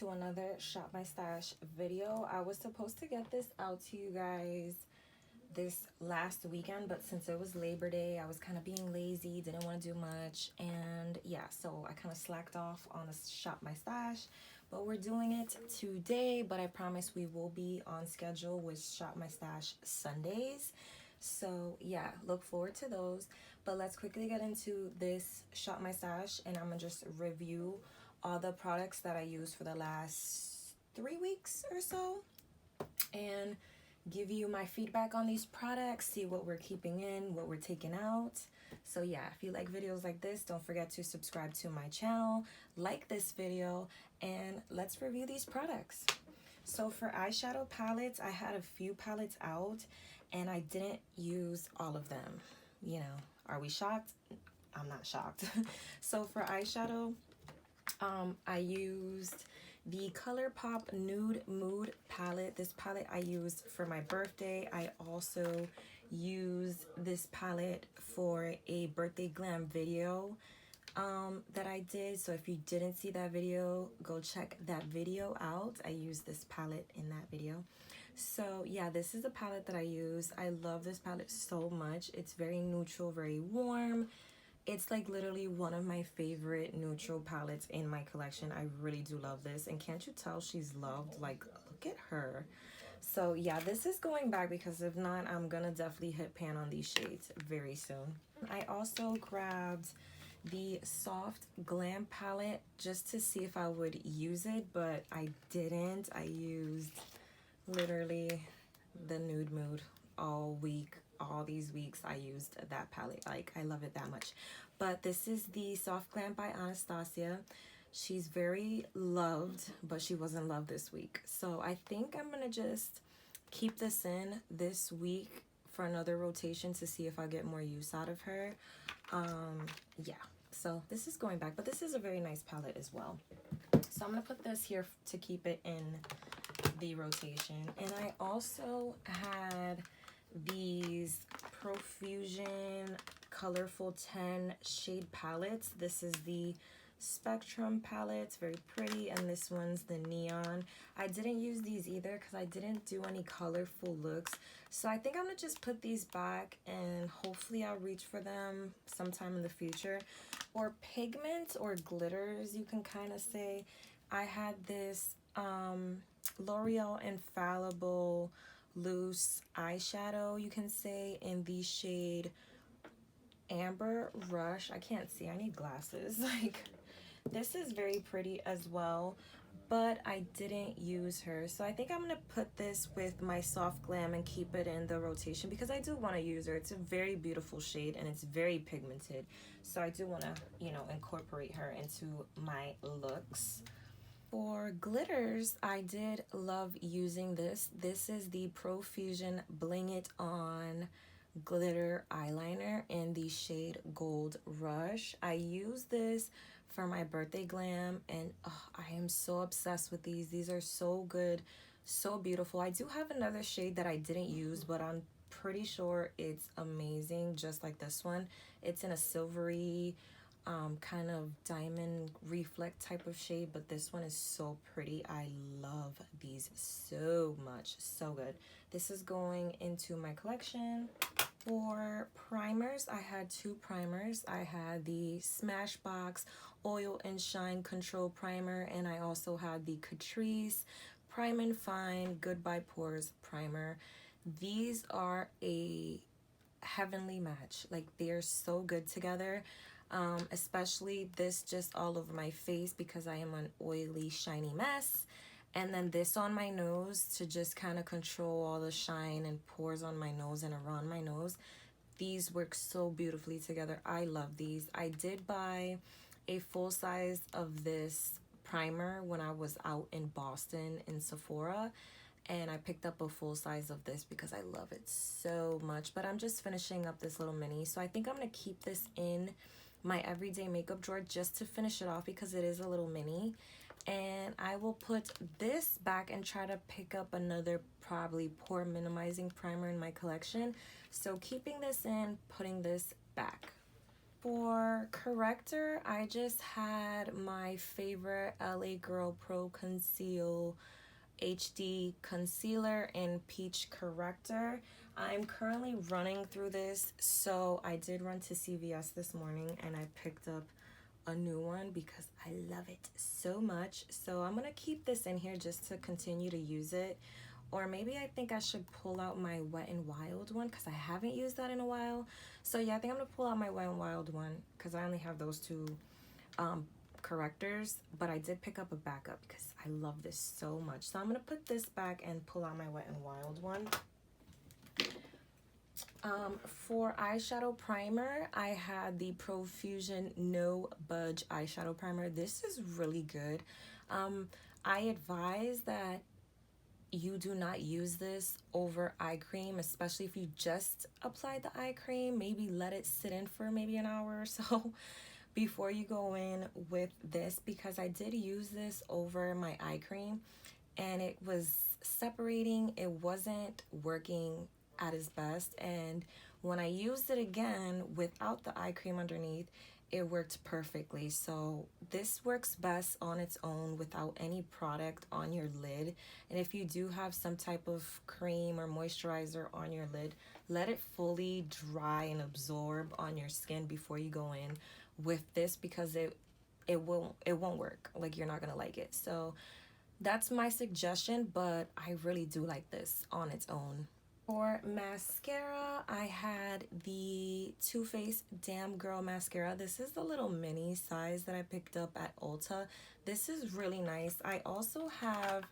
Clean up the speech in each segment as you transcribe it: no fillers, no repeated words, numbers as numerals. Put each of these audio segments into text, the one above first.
to another Shop My Stash video. I was supposed to get this out to you guys this last weekend, but since it was Labor Day, I was kind of being lazy, didn't want to do much, and yeah, so I kind of slacked off on the Shop My Stash, but we're doing it today. But I promise we will be on schedule with Shop My Stash Sundays, so yeah, look forward to those. But let's quickly get into this Shop My Stash, and I'm gonna just review all the products that I used for the last 3 weeks or so, and give you my feedback on these products, see what we're keeping in, what we're taking out. So yeah, if you like videos like this, don't forget to subscribe to my channel, like this video, and let's review these products. So for eyeshadow palettes, I had a few palettes out and I didn't use all of them. You know, are we shocked? I'm not shocked. So for eyeshadow, I used the ColourPop Nude Mood palette. This palette I used for my birthday. I also used this palette for a birthday glam video that I did. So if you didn't see that video, go check that video out. I used this palette in that video. So yeah, this is the palette that I use. I love this palette so much. It's very neutral, very warm. It's like literally one of my favorite neutral palettes in my collection. I really do love this. And can't you tell she's loved? Like, look at her. So yeah, this is going back because if not, I'm gonna definitely hit pan on these shades very soon. I also grabbed the Soft Glam palette just to see if I would use it, but I didn't. I used literally the Nude Mood all week. All these weeks I used that palette. Like, I love it that much. But this is the Soft Glam by Anastasia. She's very loved, but she wasn't loved this week. So I think I'm gonna just keep this in this week for another rotation to see if I get more use out of her. Yeah, so this is going back, but this is a very nice palette as well. So I'm gonna put this here to keep it in the rotation. And I also had these Profusion Colorful 10 shade palettes. This is the Spectrum palette. It's very pretty, and this one's the Neon. I didn't use these either because I didn't do any colorful looks, so I think I'm gonna just put these back and hopefully I'll reach for them sometime in the future. Or pigments or glitters, you can kind of say. I had this L'Oreal Infallible loose eyeshadow, you can say, in the shade Amber Rush. I can't see, I need glasses. Like, this is very pretty as well, but I didn't use her, so I think I'm gonna put this with my Soft Glam and keep it in the rotation because I do want to use her. It's a very beautiful shade and it's very pigmented, so I do want to, you know, incorporate her into my looks. For glitters, I did love using this. This is the Profusion Bling It On glitter eyeliner in the shade Gold Rush. I use this for my birthday glam, and I am so obsessed with these. These are so good, so beautiful. I do have another shade that I didn't use, but I'm pretty sure it's amazing, just like this one. It's in a silvery kind of diamond reflect type of shade, but this one is so pretty. I love these so much, so good. This is going into my collection. For primers, I had 2 primers. I had the Smashbox Oil and Shine Control Primer, and I also had the Catrice Prime and Fine Goodbye Pores Primer. These are a heavenly match. Like, they're so good together. Especially this just all over my face because I am an oily, shiny mess. And then this on my nose to just kind of control all the shine and pores on my nose and around my nose. These work so beautifully together. I love these. I did buy a full size of this primer when I was out in Boston in Sephora. And I picked up a full size of this because I love it so much. But I'm just finishing up this little mini. So I think I'm going to keep this in my everyday makeup drawer just to finish it off because it is a little mini. And I will put this back and try to pick up another probably pore minimizing primer in my collection. So keeping this in, putting this back. For corrector, I just had my favorite LA Girl Pro Conceal HD concealer in peach corrector. I'm currently running through this, so I did run to CVS this morning and I picked up a new one because I love it so much. So I'm gonna keep this in here just to continue to use it. Or maybe I think I should pull out my Wet n Wild one because I haven't used that in a while. So yeah, I think I'm gonna pull out my Wet n Wild one because I only have those two correctors, but I did pick up a backup because I love this so much. So I'm gonna put this back and pull out my Wet n Wild one. For eyeshadow primer, I had the Profusion No Budge eyeshadow primer. This is really good. I advise that you do not use this over eye cream, especially if you just applied the eye cream. Maybe let it sit in for maybe an hour or so before you go in with this, because I did use this over my eye cream and it was separating. It wasn't working at its best, and when I used it again without the eye cream underneath, it worked perfectly. So this works best on its own without any product on your lid. And if you do have some type of cream or moisturizer on your lid, let it fully dry and absorb on your skin before you go in with this, because it won't work. Like, you're not gonna like it. So that's my suggestion, but I really do like this on its own. For mascara, I had the Too Faced Damn Girl mascara. This is the little mini size that I picked up at Ulta. This is really nice. I also have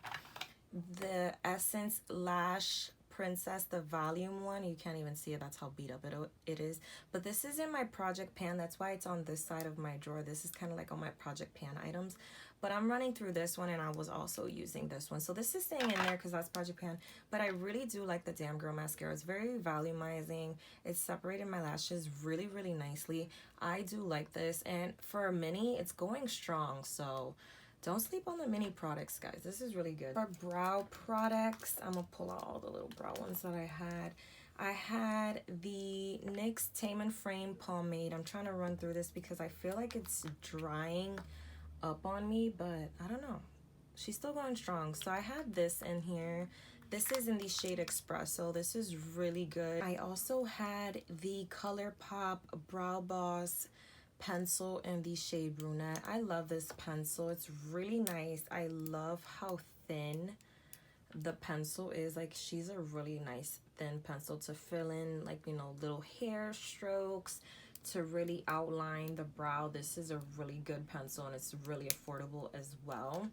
the Essence Lash Princess, the volume one. You can't even see it, that's how beat up it is. But this is in my project pan, that's why it's on this side of my drawer. This is kind of like on my project pan items. But I'm running through this one and I was also using this one. So this is staying in there because that's project pan. But I really do like the Damn Girl mascara. It's very volumizing. It's separated my lashes really, really nicely. I do like this. And for a mini, it's going strong. So don't sleep on the mini products, guys. This is really good. For brow products, I'm going to pull out all the little brow ones that I had. I had the NYX Tame and Frame pomade. I'm trying to run through this because I feel like it's drying up on me, but I don't know. She's still going strong. So I had this in here. This is in the shade Espresso. This is really good. I also had the ColourPop Brow Boss pencil in the shade Brunette. I love this pencil. It's really nice. I love how thin the pencil is. Like, she's a really nice thin pencil to fill in, like, you know, little hair strokes, to really outline the brow. This is a really good pencil and it's really affordable as well.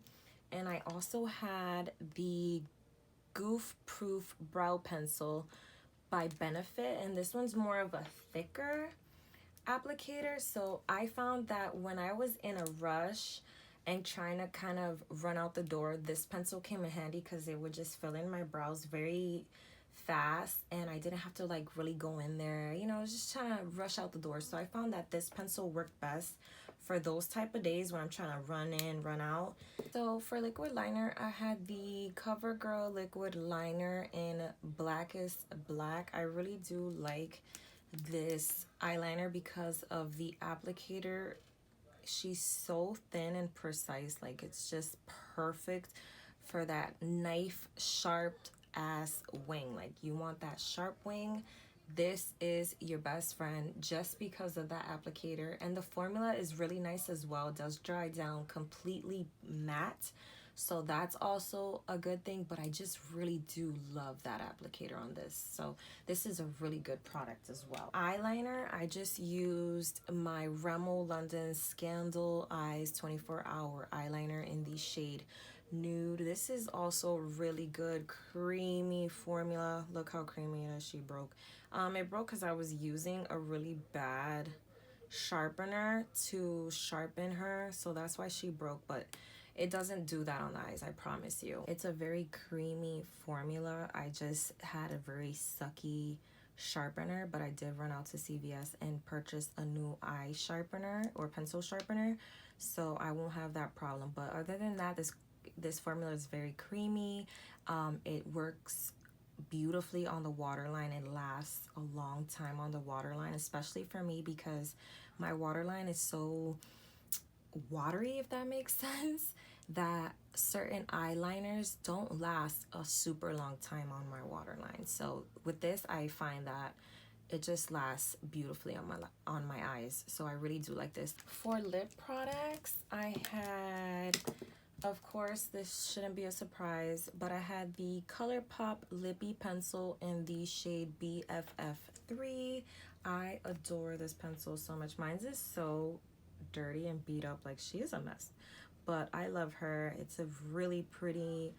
And I also had the Goof Proof Brow Pencil by Benefit, and this one's more of a thicker applicator. So I found that when I was in a rush and trying to kind of run out the door, this pencil came in handy because it would just fill in my brows very fast and I didn't have to like really go in there, you know, I was just trying to rush out the door. So I found that this pencil worked best for those type of days when I'm trying to run in, run out. So for liquid liner, I had the CoverGirl liquid liner in Blackest Black. I really do like this eyeliner because of the applicator. She's so thin and precise, like it's just perfect for that knife sharp ass wing. Like, you want that sharp wing, this is your best friend just because of that applicator. And the formula is really nice as well. It does dry down completely matte, so that's also a good thing. But I just really do love that applicator on this, so this is a really good product as well. Eyeliner, I just used my Rimmel London Scandal Eyes 24-hour eyeliner in the shade Nude. This is also really good, creamy formula. Look how creamy it is. She broke. It broke because I was using a really bad sharpener to sharpen her, so that's why she broke. But it doesn't do that on the eyes, I promise you. It's a very creamy formula. I just had a very sucky sharpener, but I did run out to CVS and purchase a new eye sharpener or pencil sharpener, so I won't have that problem. But other than that, this formula is very creamy. It works beautifully on the waterline. It lasts a long time on the waterline, especially for me because my waterline is so watery, if that makes sense, that certain eyeliners don't last a super long time on my waterline. So with this, I find that it just lasts beautifully on my eyes. So I really do like this. For lip products, I had, of course, this shouldn't be a surprise, but I had the ColourPop Lippy Pencil in the shade BFF3. I adore this pencil so much. Mine's is so dirty and beat up, like she is a mess, but I love her. It's a really pretty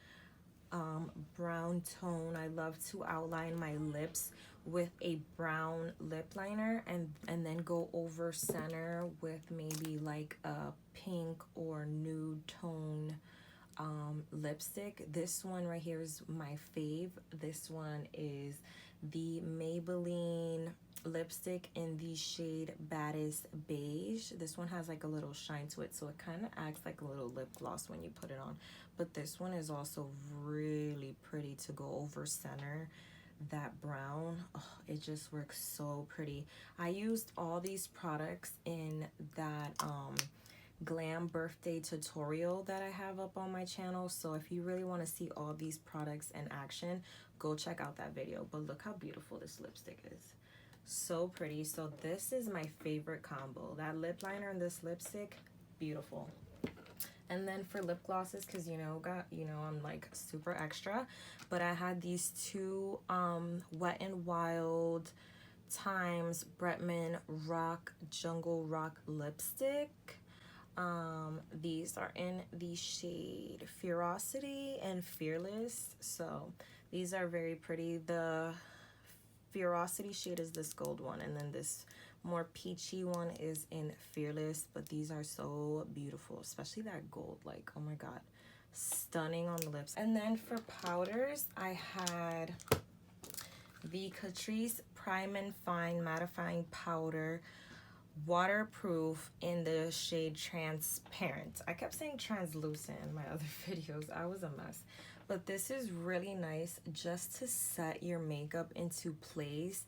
brown tone. I love to outline my lips with a brown lip liner and then go over center with maybe like a pink or nude tone lipstick. This one right here is my fave. This one is the Maybelline lipstick in the shade Baddest Beige. This one has like a little shine to it, so it kind of acts like a little lip gloss when you put it on. But this one is also really pretty to go over center. That brown, oh, it just works so pretty. I used all these products in that glam birthday tutorial that I have up on my channel. So if you really want to see all these products in action, go check out that video. But look how beautiful this lipstick is. So pretty. So this is my favorite combo. That lip liner and this lipstick, beautiful. And then for lip glosses, because I'm like super extra, but I had these two Wet n Wild times Bretman Rock Jungle Rock lipstick. These are in the shade Ferocity and Fearless. So these are very pretty. The Ferocity shade is this gold one, and then this more peachy one is in Fearless. But these are so beautiful, especially that gold, like, oh my god, stunning on the lips. And then for powders, I had the Catrice Prime and Fine mattifying powder, waterproof, in the shade Transparent. I kept saying translucent in my other videos. I was a mess. But this is really nice just to set your makeup into place,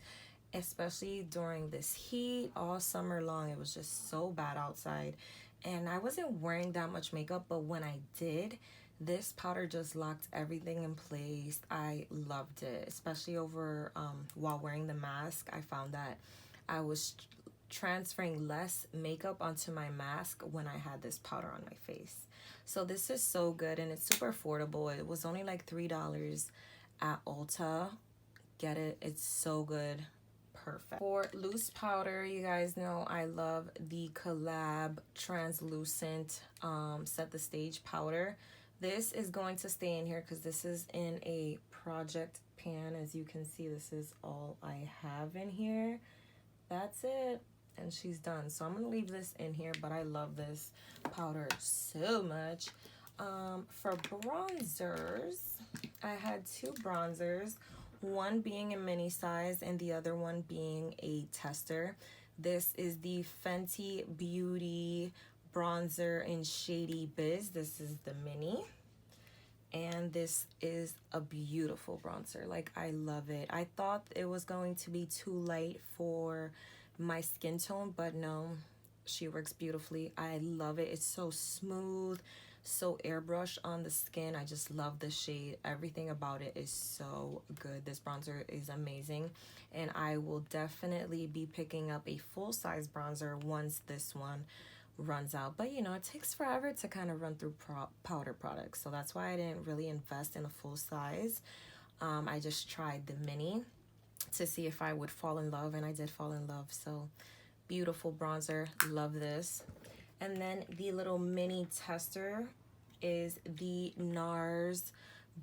especially during this heat. All summer long, it was just so bad outside, and I wasn't wearing that much makeup, but when I did, this powder just locked everything in place. I loved it, especially over while wearing the mask. I found that I was transferring less makeup onto my mask when I had this powder on my face. So this is so good, and it's super affordable. It was only like $3 at Ulta. Get it, it's so good. Perfect. For loose powder, you guys know I love the Collab translucent Set the Stage powder. This is going to stay in here because this is in a project pan. As you can see, this is all I have in here. That's it, and she's done. So I'm gonna leave this in here, but I love this powder so much. For bronzers, I had two bronzers, one being a mini size and the other one being a tester. This is the Fenty Beauty bronzer in Shady Biz. This is the mini, and this is a beautiful bronzer. Like, I love it. I thought it was going to be too light for my skin tone, but no, she works beautifully. I love it. It's so smooth, so airbrush on the skin. I just love the shade. Everything about it is so good. This bronzer is amazing, and I will definitely be picking up a full-size bronzer once this one runs out. But you know, it takes forever to kind of run through powder products, so that's why I didn't really invest in a full size. I just tried the mini to see if I would fall in love, and I did fall in love. So beautiful bronzer, love this. And then the little mini tester is the NARS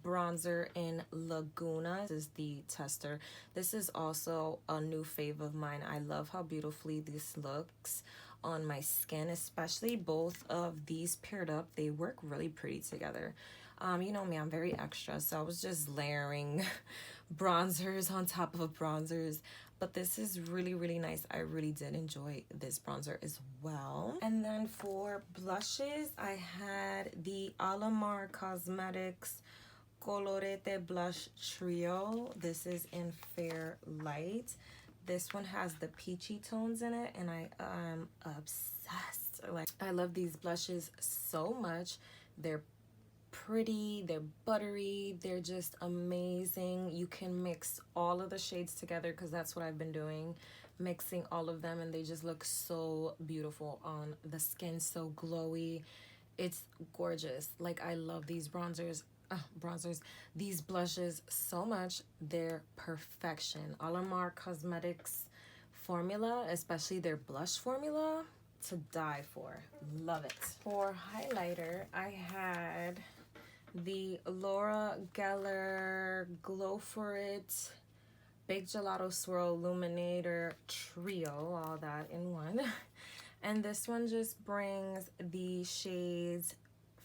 bronzer in Laguna. This is the tester. This is also a new fave of mine. I love how beautifully this looks on my skin, especially both of these paired up. They work really pretty together. You know me, I'm very extra, so I was just layering bronzers on top of bronzers. But this is really, really nice. I really did enjoy this bronzer as well. And then for blushes, I had the Alamar Cosmetics Colorete Blush Trio. This is in Fair Light. This one has the peachy tones in it, and I am obsessed. Like, I love these blushes so much. They're pretty, they're buttery, they're just amazing. You can mix all of the shades together, because that's what I've been doing, mixing all of them, and they just look so beautiful on the skin, so glowy. It's gorgeous. Like, I love these these blushes so much. They're perfection. Alamar Cosmetics formula, especially their blush formula, to die for. Love it. For highlighter, I had the Laura Geller Glow For It Big Gelato Swirl Illuminator Trio, all that in one. And this one just brings the shades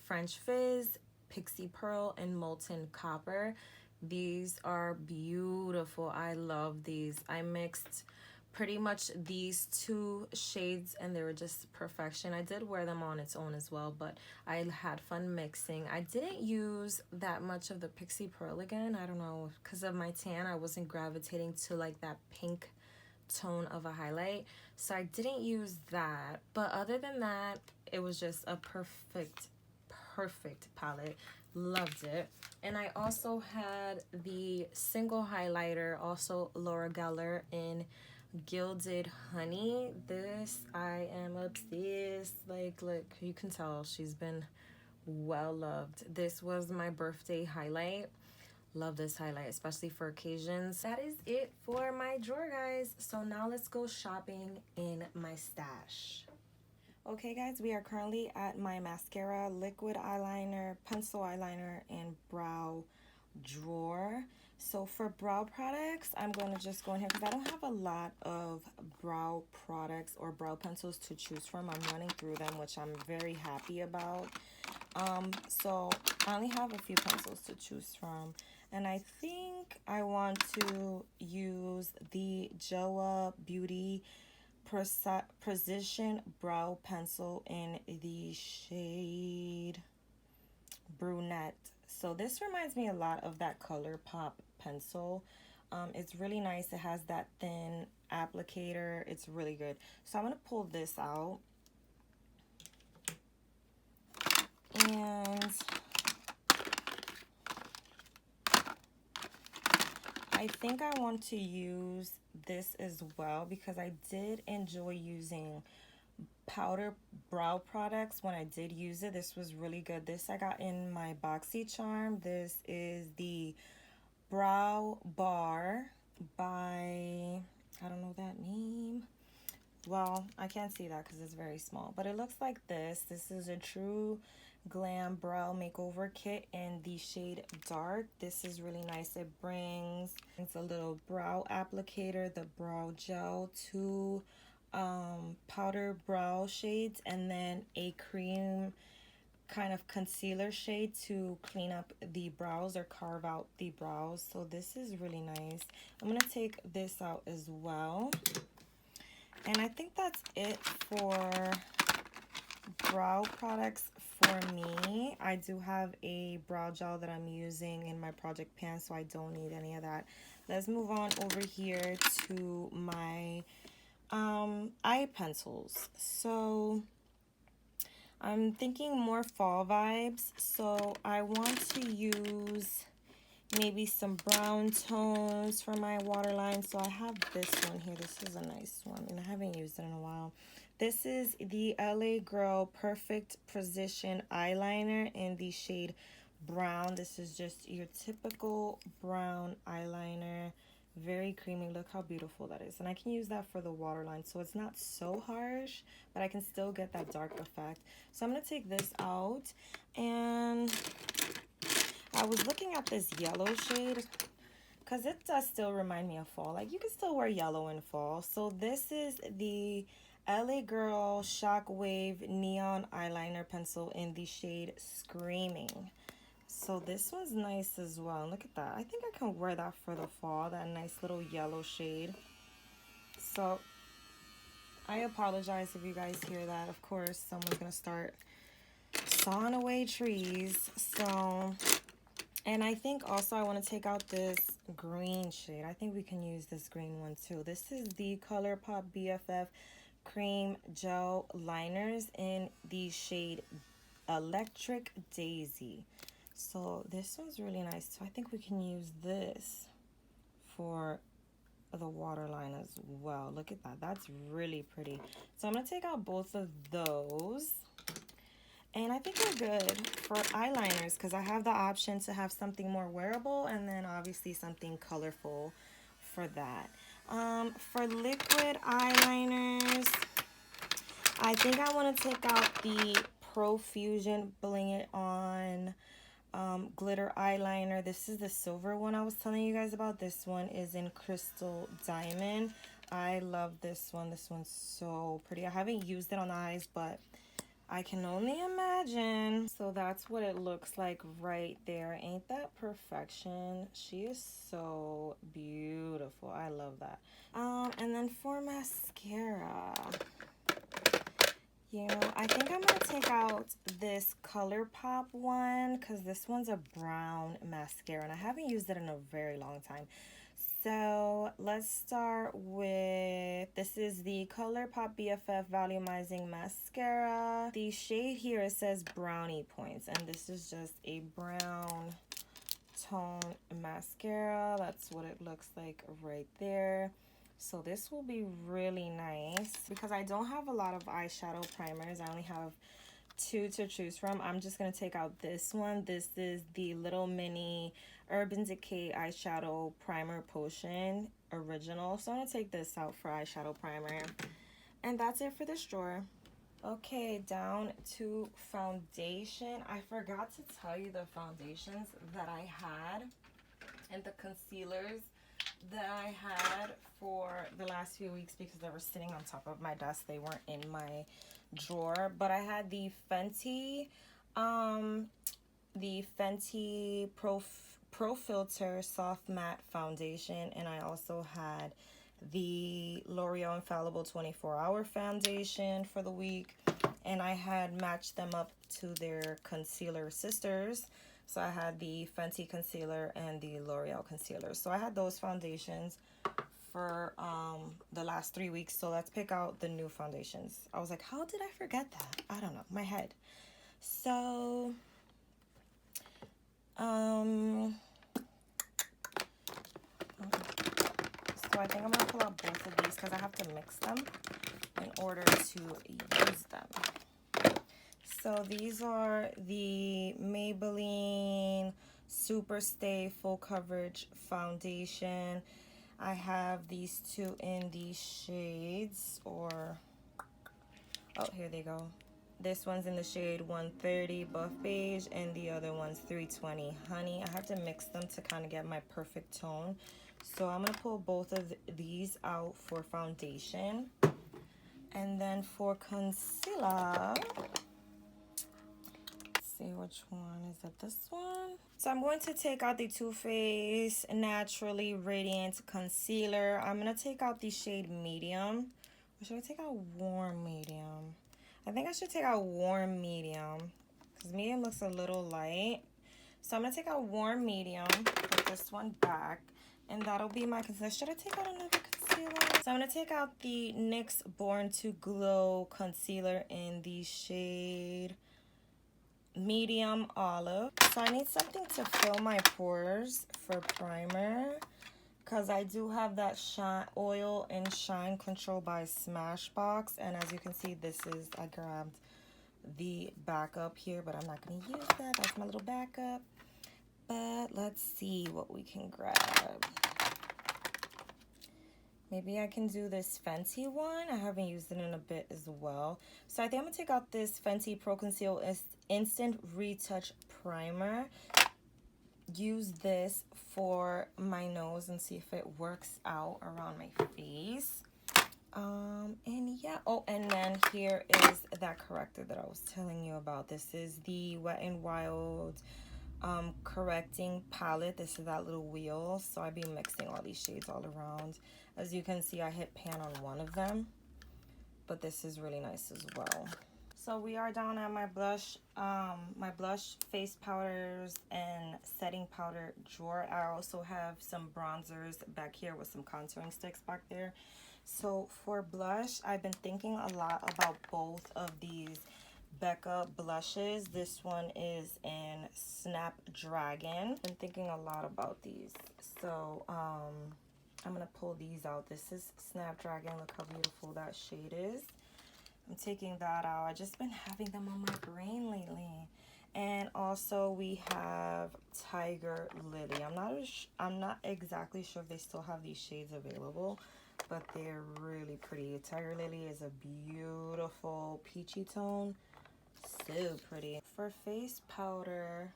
French Fizz, Pixie Pearl, and Molten Copper. These are beautiful. I love these. I mixed pretty much these two shades and they were just perfection. I did wear them on its own as well, but I had fun mixing. I didn't use that much of the Pixie Pearl again. I don't know, because of my tan, I wasn't gravitating to like that pink tone of a highlight, so I didn't use that. But other than that, it was just a perfect palette. Loved it. And I also had the single highlighter, also Laura Geller, in Gilded Honey. This, I am obsessed. Like, look, you can tell she's been well loved. This was my birthday highlight. Love this highlight, especially for occasions. That is it for my drawer, guys. So now let's go shopping in my stash. Okay, guys, we are currently at my mascara, liquid eyeliner, pencil eyeliner, and brow drawer. So for brow products, I'm going to just go in here because I don't have a lot of brow products or brow pencils to choose from. I'm running through them, which I'm very happy about. So I only have a few pencils to choose from. And I think I want to use the Joa Beauty Precision Brow Pencil in the shade Brunette. So this reminds me a lot of that ColourPop pencil. It's really nice. It has that thin applicator. It's really good. So I'm going to pull this out. And I think I want to use this as well because I did enjoy using powder brow products when I did use it. This was really good. This I got in my BoxyCharm. This is the Brow Bar by, I don't know that name. Well, I can't see that because it's very small, but it looks like this. This is a True Glam Brow Makeover Kit in the shade Dark. This is really nice. It brings a little brow applicator, the brow gel, two powder brow shades, and then a cream kind of concealer shade to clean up the brows or carve out the brows. So this is really nice. I'm going to take this out as well. And I think that's it for brow products for me. I do have a brow gel that I'm using in my project pan, so I don't need any of that. Let's move on over here to my eye pencils. So I'm thinking more fall vibes, so I want to use maybe some brown tones for my waterline. So I have this one here. This is a nice one, and I haven't used it in a while. This is the LA Girl Perfect Precision Eyeliner in the shade Brown. This is just your typical brown eyeliner. Very creamy. Look how beautiful that is. And I can use that for the waterline, so it's not so harsh, but I can still get that dark effect. So I'm going to take this out, and I was looking at this yellow shade because it does still remind me of fall. Like, you can still wear yellow in fall. So this is the LA Girl Shockwave Neon Eyeliner Pencil in the shade Screaming. So this one's nice as well. Look at that. I think I can wear that for the fall, that nice little yellow shade. So I apologize if you guys hear that. Of course, someone's going to start sawing away trees. So And I think also I want to take out this green shade. I think we can use this green one too. This is the ColourPop BFF Cream Gel Liners in the shade Electric Daisy. So this one's really nice too. I think we can use this for the waterline as well. Look at that. That's really pretty. So I'm going to take out both of those. And I think we're good for eyeliners because I have the option to have something more wearable and then obviously something colorful for that. For liquid eyeliners, I think I want to take out the Profusion Bling It On glitter eyeliner. This is the silver one I was telling you guys about. This one is in Crystal Diamond. I love this one. This one's so pretty. I haven't used it on the eyes, but I can only imagine. So that's what it looks like right there. Ain't that perfection? She is so beautiful. I love that. And then for mascara, you know, I think I'm going to take out this ColourPop one because this one's a brown mascara and I haven't used it in a very long time. So let's start with, this is the ColourPop BFF Volumizing Mascara. The shade here, it says Brownie Points, and this is just a brown tone mascara. That's what it looks like right there. So this will be really nice because I don't have a lot of eyeshadow primers. I only have 2 to choose from. I'm just going to take out this one. This is the Little Mini Urban Decay Eyeshadow Primer Potion Original. So I'm going to take this out for eyeshadow primer. And that's it for this drawer. Okay, down to foundation. I forgot to tell you the foundations that I had and the concealers that I had for the last few weeks because they were sitting on top of my desk. They weren't in my drawer, but I had the Fenty Pro Filter Soft Matte Foundation, and I also had the L'Oreal Infallible 24-Hour Foundation for the week, and I had matched them up to their concealer sisters. So I had the Fenty concealer and the L'Oreal concealer. So I had those foundations for the last 3 weeks. So let's pick out the new foundations. I was like, how did I forget that? I don't know, my head. So I think I'm gonna pull out both of these because I have to mix them in order to use them. So these are the Maybelline Super Stay Full Coverage Foundation. I have these two in these shades, or, oh, here they go. This one's in the shade 130 Buff Beige, and the other one's 320 Honey. I have to mix them to kind of get my perfect tone. So I'm going to pull both of these out for foundation. And then for concealer, see which one is it. This one. So I'm going to take out the Too Faced Naturally Radiant Concealer. I'm going to take out the shade Medium. Or should I take out Warm Medium? I think I should take out Warm Medium because Medium looks a little light. So I'm going to take out Warm Medium, put this one back, and that'll be my concealer. Should I take out another concealer? So I'm going to take out the NYX Born to Glow Concealer in the shade Medium Olive. So I need something to fill my pores for primer because I do have that Oil and Shine Control by Smashbox, and as you can see, this is, I grabbed the backup here, but I'm not going to use that. That's my little backup. But let's see what we can grab. Maybe I can do this Fenty one. I haven't used it in a bit as well. So I think I'm going to take out this Fenty Pro Conceal Instant Retouch Primer. Use this for my nose and see if it works out around my face. And yeah. Oh, and then here is that corrector that I was telling you about. This is the Wet n Wild correcting palette. This is that little wheel, so I'd be mixing all these shades all around. As you can see, I hit pan on one of them, but this is really nice as well. So we are down at my blush face powders and setting powder drawer. I also have some bronzers back here with some contouring sticks back there. So for blush, I've been thinking a lot about both of these Becca blushes. This one is in Snapdragon. Been thinking a lot about these. So I'm gonna pull these out. This is Snapdragon. Look how beautiful that shade is. I'm taking that out. I've just been having them on my brain lately. And also we have Tiger Lily. I'm not exactly sure if they still have these shades available, but they're really pretty. Tiger Lily is a beautiful peachy tone. So pretty. For face powder,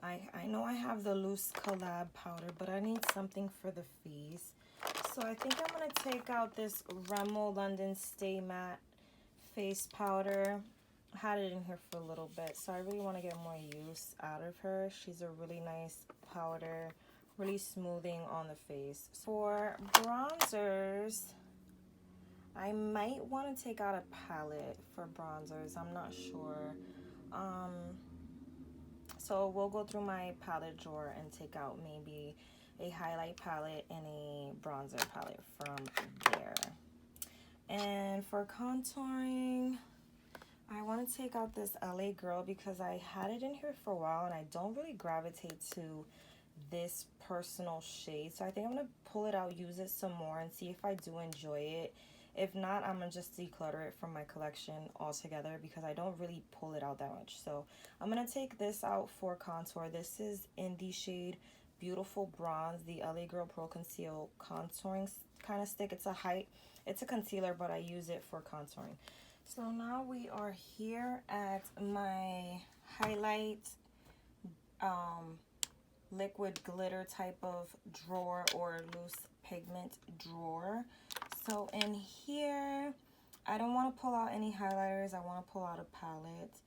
I know I have the loose collab powder, but I need something for the face. So I think I'm going to take out this Remo London Stay Matte face powder. I had it in here for a little bit, so I really want to get more use out of her. She's a really nice powder, really smoothing on the face. For bronzers, I might want to take out a palette for bronzers. I'm not sure. So we'll go through my palette drawer and take out maybe a highlight palette and a bronzer palette from there. And for contouring, I want to take out this LA Girl because I had it in here for a while and I don't really gravitate to this personal shade. So I think I'm going to pull it out, use it some more, and see if I do enjoy it. If not, I'm going to just declutter it from my collection altogether because I don't really pull it out that much. So I'm going to take this out for contour. This is in the shade Beautiful Bronze, the LA Girl Pro Conceal contouring kind of stick. It's a concealer, but I use it for contouring. So now we are here at my highlight liquid glitter type of drawer or loose pigment drawer. So in here, I don't want to pull out any highlighters. I want to pull out a palette,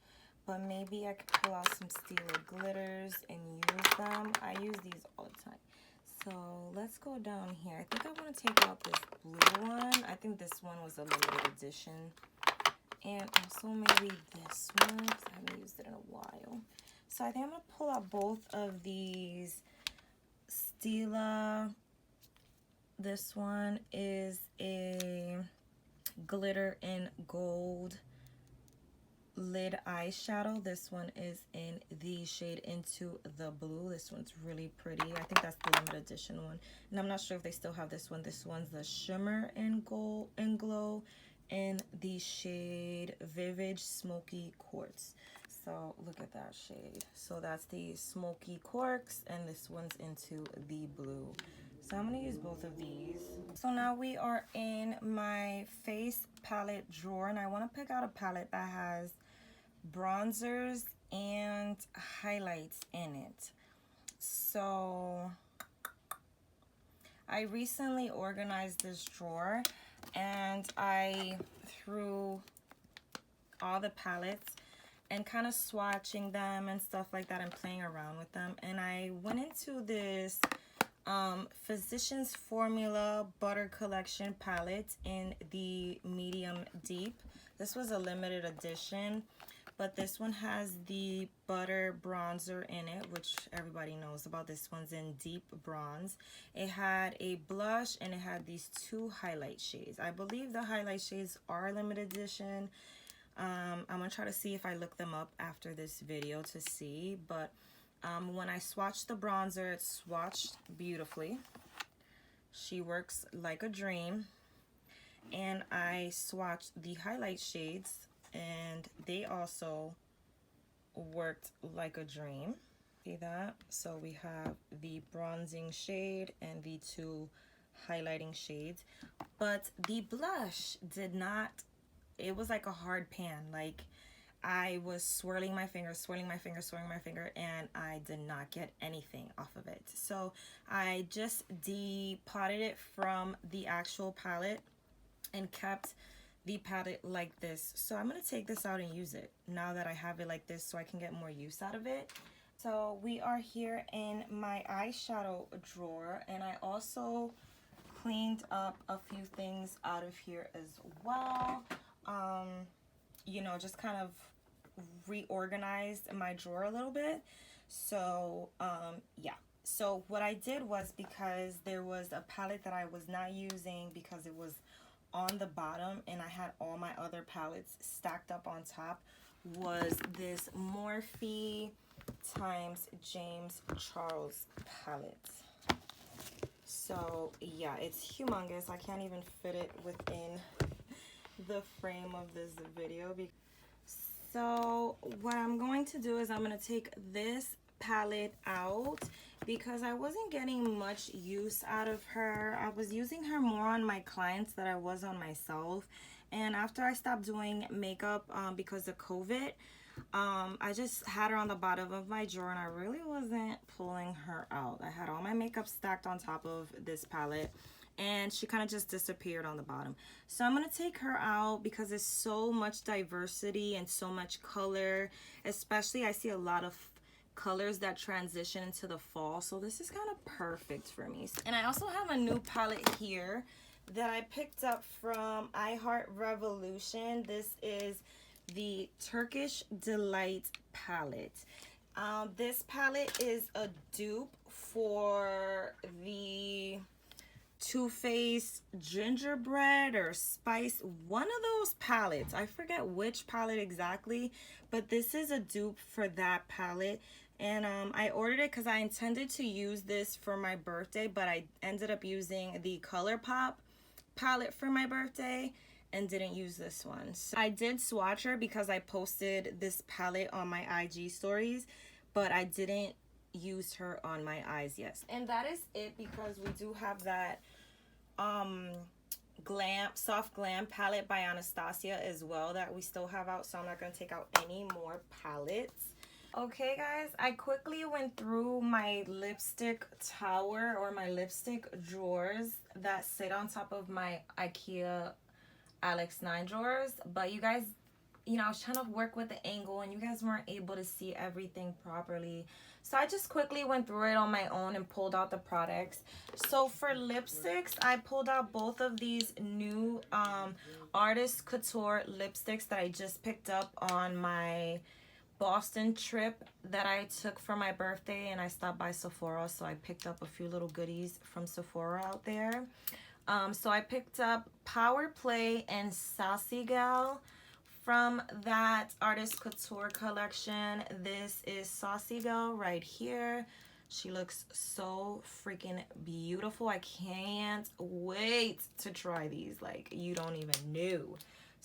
but maybe I could pull out some Stila glitters and use them. I use these all the time. So let's go down here. I think I want to take out this blue one. I think this one was a limited edition. And also maybe this one, because I haven't used it in a while. So I think I'm going to pull out both of these Stila. This one is a glitter in gold lid eyeshadow. This one is in the shade Into the Blue. This one's really pretty. I think that's the limited edition one. And I'm not sure if they still have this one. This one's the Shimmer in Gold and Glow in the shade Vivid Smoky Quartz. So look at that shade. So that's the Smoky Quartz, and this one's Into the Blue. So I'm going to use both of these. So now we are in my face palette drawer, and I want to pick out a palette that has bronzers and highlights in it. So I recently organized this drawer, and I threw all the palettes and kind of swatching them and stuff like that and playing around with them. And I went into this Physicians Formula Butter Collection palette in the medium deep. This was a limited edition, but this one has the butter bronzer in it, which everybody knows about. This one's in deep bronze. It had a blush and it had these two highlight shades. I believe the highlight shades are limited edition. I'm gonna try to see if I look them up after this video to see, but when I swatched the bronzer, it swatched beautifully. She works like a dream. And I swatched the highlight shades, and they also worked like a dream. See that? So we have the bronzing shade and the two highlighting shades. But the blush did not, it was like a hard pan. Like, I was swirling my finger, and I did not get anything off of it. So I just depotted it from the actual palette and kept the palette like this. So I'm going to take this out and use it now that I have it like this so I can get more use out of it. So we are here in my eyeshadow drawer, and I also cleaned up a few things out of here as well. you know, just kind of reorganized my drawer a little bit. So yeah, so what I did was, because there was a palette that I was not using because it was on the bottom and I had all my other palettes stacked up on top, was this Morphe times James Charles palette. So yeah, it's humongous. I can't even fit it within the frame of this video. So what I'm going to do is I'm going to take this palette out because I wasn't getting much use out of her. I was using her more on my clients than I was on myself. And after I stopped doing makeup because of COVID, I just had her on the bottom of my drawer and I really wasn't pulling her out. I had all my makeup stacked on top of this palette and she kind of just disappeared on the bottom. So I'm going to take her out because there's so much diversity and so much color. Especially I see a lot of colors that transition into the fall. So this is kind of perfect for me. And I also have a new palette here that I picked up from Revolution. This is the Turkish Delight palette. This palette is a dupe for the Too Faced Gingerbread or Spice, one of those palettes. I forget which palette exactly, but this is a dupe for that palette. And I ordered it because I intended to use this for my birthday, but I ended up using the ColourPop palette for my birthday and didn't use this one. So I did swatch her because I posted this palette on my IG stories, but I didn't use her on my eyes yet. And that is it, because we do have that soft glam palette by Anastasia as well that we still have out, so I'm not going to take out any more palettes. Okay guys, I quickly went through my lipstick tower or my lipstick drawers that sit on top of my IKEA Alex 9 drawers, but you guys, you know, I was trying to work with the angle and you guys weren't able to see everything properly. So I just quickly went through it on my own and pulled out the products. So for lipsticks, I pulled out both of these new Artist Couture lipsticks that I just picked up on my Boston trip that I took for my birthday, and I stopped by Sephora, so I picked up a few little goodies from Sephora out there. So I picked up Power Play and Sassy Gal from that Artist Couture collection. This is Saucy Gal right here. She looks so freaking beautiful. I can't wait to try these. Like, you don't even know.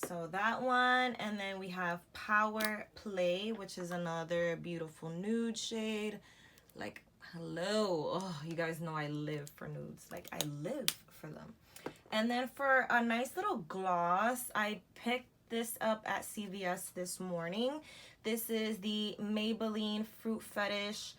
So that one, and then we have Power Play, which is another beautiful nude shade. Like, hello. Oh, you guys know I live for nudes. Like, I live for them. And then for a nice little gloss, I picked this up at CVS this morning. This is the Maybelline Fruit Fetish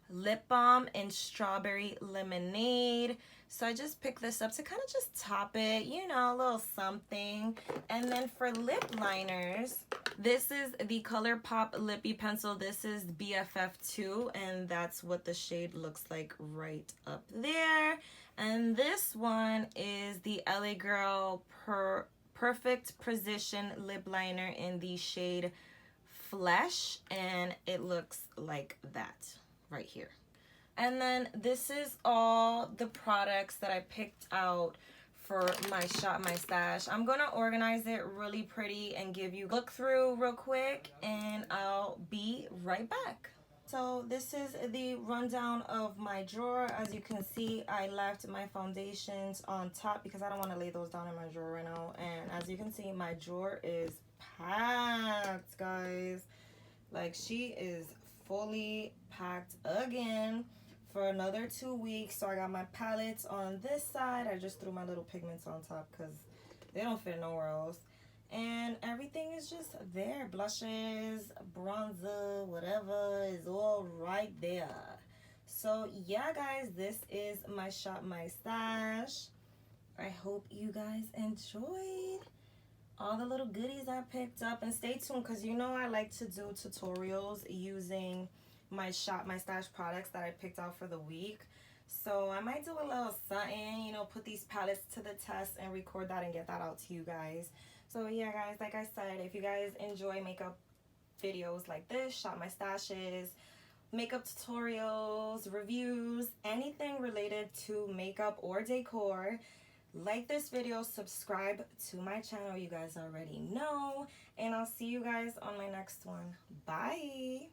Lip Balm in Strawberry Lemonade. So I just picked this up to kind of just top it, you know, a little something. And then for lip liners, this is the ColourPop Lippy Pencil. This is BFF2, and that's what the shade looks like right up there. And this one is the LA Girl Perfect Precision Lip Liner in the shade Flesh, and it looks like that right here. And then this is all the products that I picked out for my Shop My Stash. I'm gonna organize it really pretty and give you a look through real quick, and I'll be right back. So this is the rundown of my drawer. As you can see, I left my foundations on top because I don't want to lay those down in my drawer right now. And as you can see, my drawer is packed, guys. Like, she is fully packed again for another 2 weeks. So I got my palettes on this side. I just threw my little pigments on top because they don't fit nowhere else. And everything is just there. Blushes, bronzer, whatever is all right there. So yeah, guys, this is my Shop My Stash. I hope you guys enjoyed all the little goodies I picked up. And stay tuned, because you know I like to do tutorials using my Shop My Stash products that I picked out for the week. So I might do a little something, you know, put these palettes to the test and record that and get that out to you guys. So yeah, guys, like I said, if you guys enjoy makeup videos like this, shop my stashes, makeup tutorials, reviews, anything related to makeup or decor, like this video, subscribe to my channel, you guys already know, and I'll see you guys on my next one. Bye.